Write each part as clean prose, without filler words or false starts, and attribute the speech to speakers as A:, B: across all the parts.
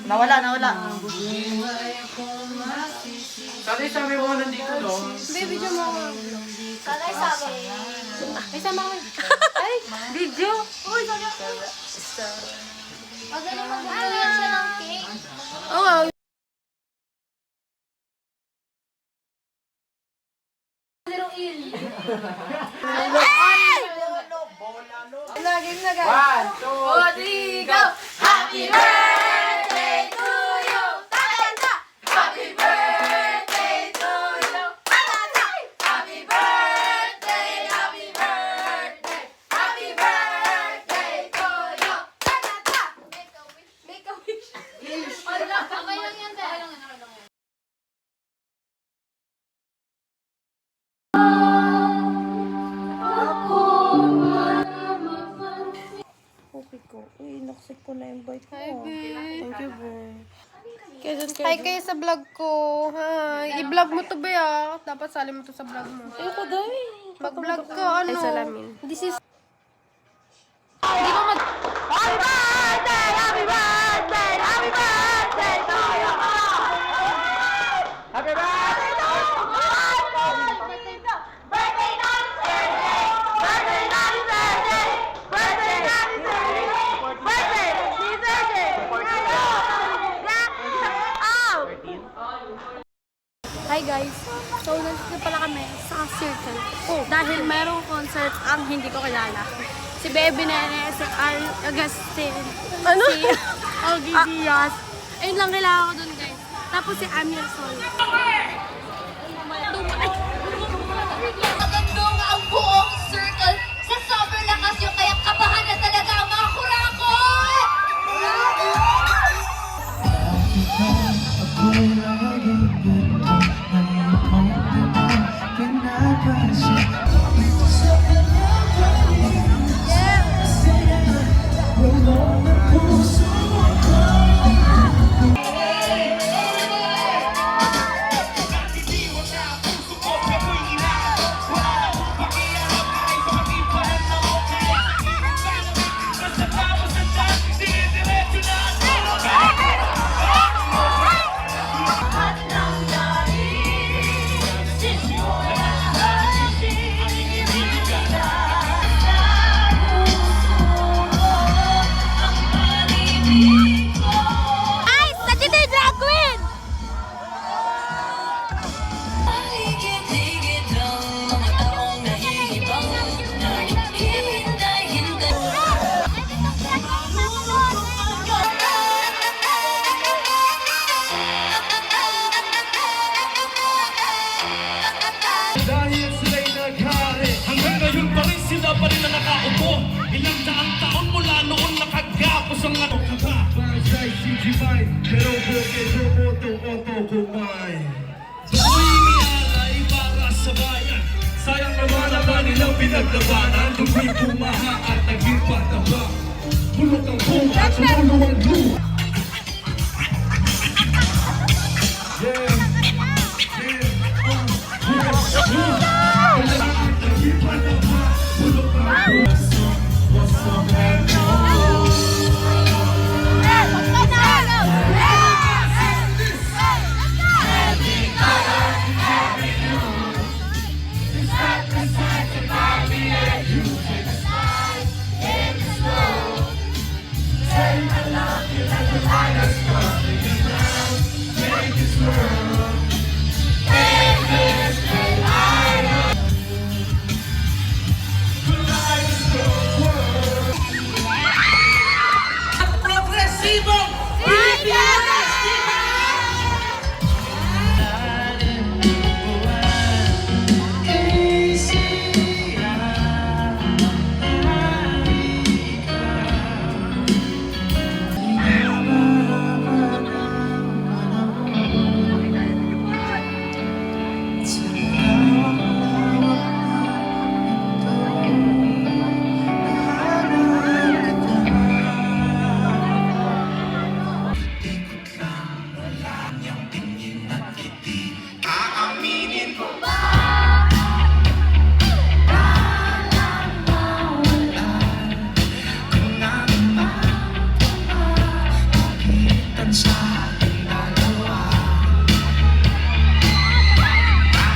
A: Nawala.
B: Sabi mo nandito doon.
C: Baby, video mo ako.
D: Kanay sabi.
C: Ay, sama ko. Ay,
A: Video?
D: Uy, sabi ako. Magaling mag-video siya ng cake.
C: oo.
A: Laging na guys.
B: 1, 2, 3, go!
D: Happy birthday to you! Tatanda! Happy birthday to you! Tatanda! Happy birthday! Happy birthday! Happy birthday to you! Tatanda! Make a wish! Wala, okay lang yan, okay lang yan.
A: Okay ko. Uy, naksik ko na yung bite ko.
C: Hi, babe.
A: Thank you, babe.
C: Hi kayo sa vlog ko. Hi. I-vlog mo to ba ya? Dapat sali mo to sa vlog mo.
A: Ayoko daw eh.
C: Mag-vlog ka, ano?
A: Ay, salamin.
C: This is...
D: Happy birthday! Happy birthday! Happy birthday to you!
B: Happy birthday!
D: Birthday Nancy! Birthday Nancy! Birthday Nancy! Birthday ni Sergey! Oh!
E: Hi guys! So, nandito pala kami sa Circle. Dahil mayroong concert ang hindi ko kilala. Si Bebe Nene, si Agustin, si Ogie Diaz. Ayun lang kilala ko dun guys. Tapos si Amir Sol.
D: Magandang ang buong circle sa sobrang lakas yung kaya kabahan na talaga ang mga kurakot!
E: Ay! Nandito yung drag queen!
B: Dahil sila'y naghari, hanggang ngayon pa rin sila pa rin na nakaupo. Ilang daang taon mula noon nakagapos ang ano ka ba? Bonsai, CG5, pero bukid roboto, auto, kumay. Ako'y inialay para sa bayan. Sayang naman ang kanilang pinaglabanan. Lumi'y pumaha at naging pataba. Bulok ang bunga at sumulo ang luha. Yeah.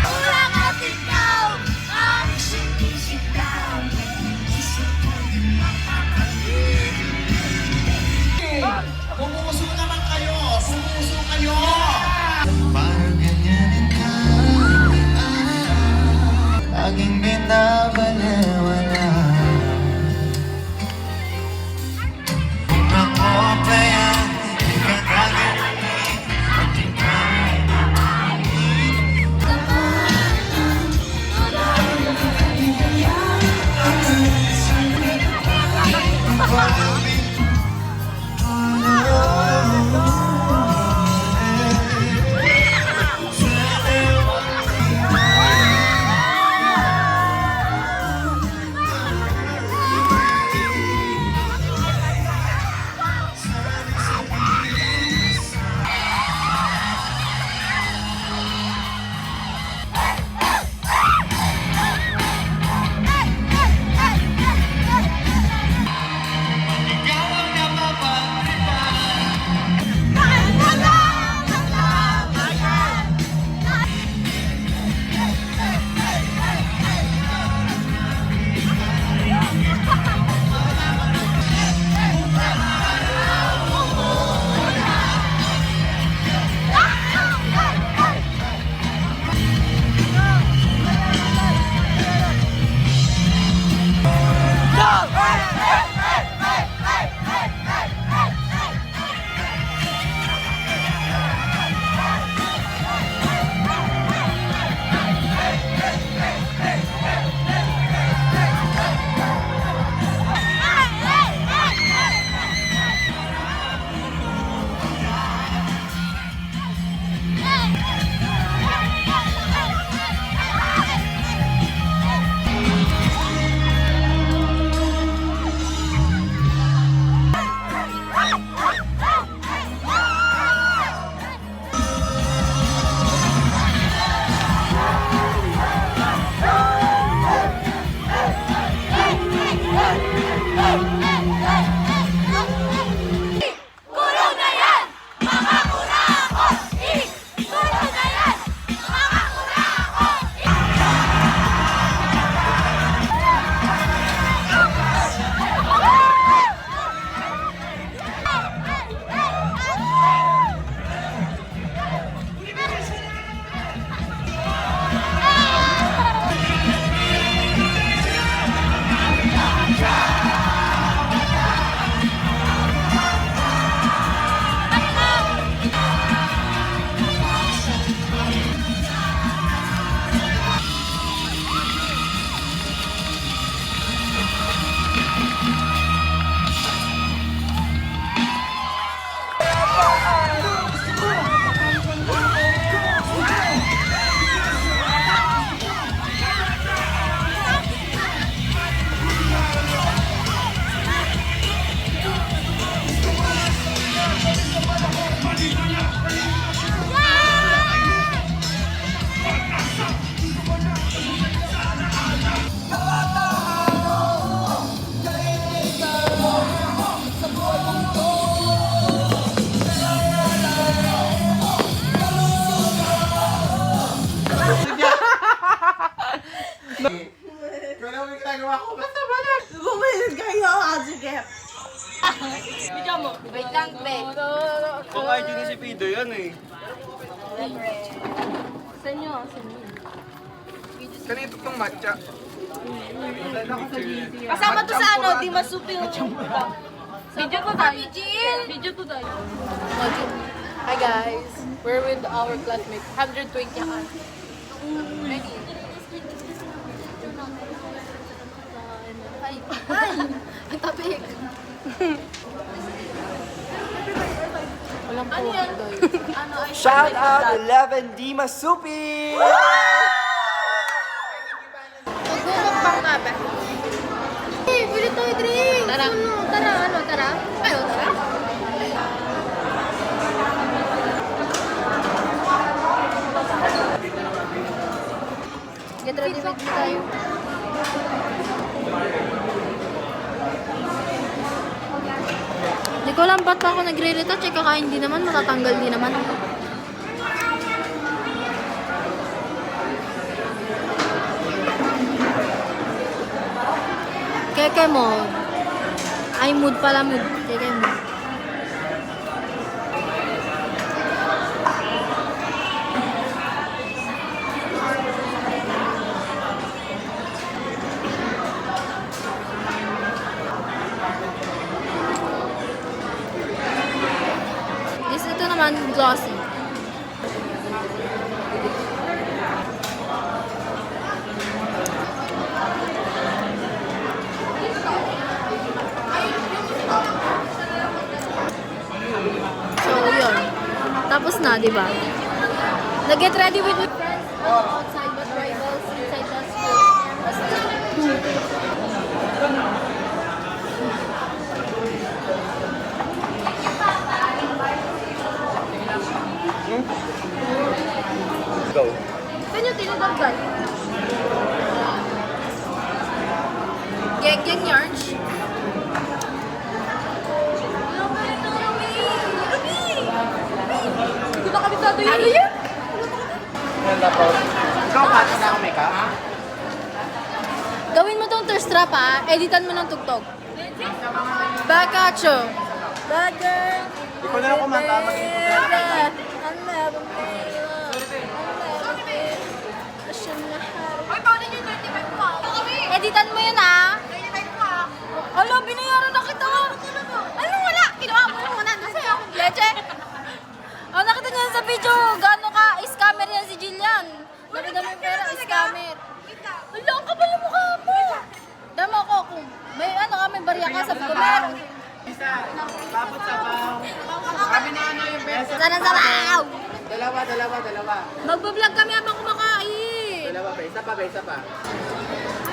D: Kulang at ikaw ang sumisigaw.
B: Pumuso naman kayo! Pumuso kayo!
F: Parang ganyan ka, laging binabalewala. Kung ako ba yan, di ka gagawin at ikaw ikaw ang napapagtripan.
D: Kulong na yan! Mga kurako! Kulong na yan! Mga kurako!
A: Bumilid kayo, sige.
D: Wait lang, pre.
G: Kung IG ni si Pido yan eh.
E: Sa inyo, sa inyo.
G: Kanito tong matcha.
A: Kasama to sa ano, di masupil.
E: Video to tayo. Video to tayo. Hi guys, we're with our classmates. 120 yan. Ready? Ay! Ang tapik! Walang po. Ano ay
G: Shout out 11 D Masupi!
C: Magmumukbang nga ba? Hey, pwede tayo drink! Tara! Tara, ano? Tara? Ayo, tara! Get ready with me tayo. Hindi ko lang ba't pa ako nagre-retouch? Eh, kakain din naman, matatanggal din naman. Keke mo. Ay, mood pala, mood. Keke mo. Ito naman, glossy. So, yun. Tapos na, di ba? Nag-get ready with my friends outside, but rivals inside the school.
G: Go.
C: Saan yung tinadagdag? Geng yarns. Hindi ko na kabisado yun. Ano yun?
G: Ikaw, pati na ako makeup?
C: Gawin mo tong thirst trap ha. Editan mo ng tugtog. Bakacho. Bagger.
G: Hindi ko na lang kumanta.
C: Editan mo yun ha. Alo, binayaran na kita. Ano wala? Kinuha mo yung muna. Nasa'yo akong leche. Oh, nakita niyo sa video, gaano ka scammer yan si Jillian. Nakita mo yung pera, scammer. Alo, ang kapal yung mukha mo. Dama ko kung may ano ka, may barya ka, sabi ko meron.
G: Babot sa baw. Kami na ano yung best.
C: Sana sabaw!
G: Dalawa.
C: Magbablog kami habang kumakain.
G: Dalawa pa. Isa pa.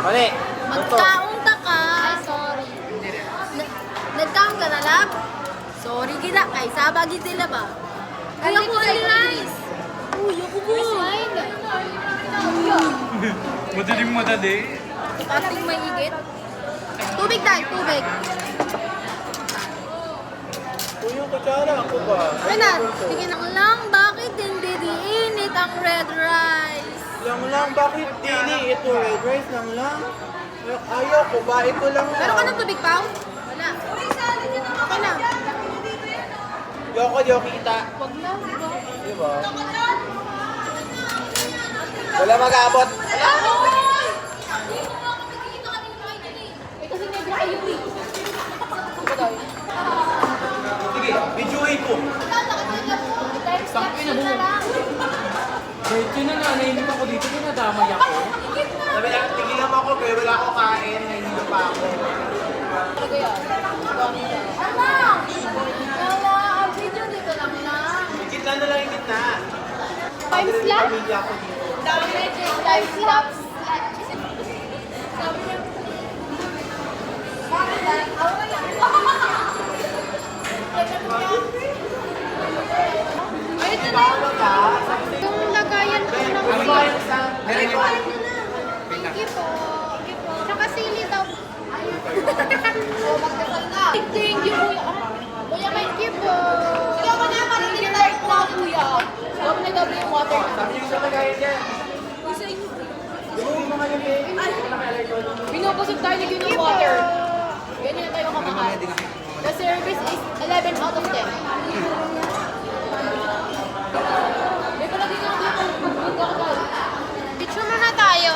G: Mali.
C: Magkaunta ka. Ay, sorry. Nagkaon ka na lang? Sorry kita. Ay, sabagin sila ba? Ay, ako only rice. Uy, ako po.
G: Madali.
C: Pating may higit. Tubig tayo, tubig.
G: Uy, yung kutsara ako ba?
C: Renan, tingin lang, bakit hindi diinit ang red rice?
G: Lang, bakit dini? Ito, red rice lang. Ayoko ba? Ito lang
C: Meron ka ng tubig, Pao? Wala. Okay na.
G: Yoko kita.
C: Wag na.
G: Diba? Wala mag-abot.
C: Kasi may dry yun eh.
G: Sige, videoin ko.
C: Sabi na mo.
B: Medyo na nanahimik ako dito, dinadamay ako.
G: Sabi na, tigilan mo ako, kaya wala ako kain. Nahihilo pa ako.
C: Wala, ang video dito lang na.
G: Gitna na lang yung gitna.
C: Time slap?
G: Pamilya ako dito.
C: Time slap? Ay, ito na. Yung lagayan ko ng Thank you po. Tsaka sili daw. Thank you, kuya. Kuya, thank you po. Sila ko na marinig tayo po, kuya. Sila ko na gabi yung water.
G: Sabi niyo sa lagayan niya. Gawin mo nga yung
C: Binubusog tayo ni ng water. Ganyan na tayo kamahal. The service is 11 out of 10. May pala din ako dito. Picture muna tayo.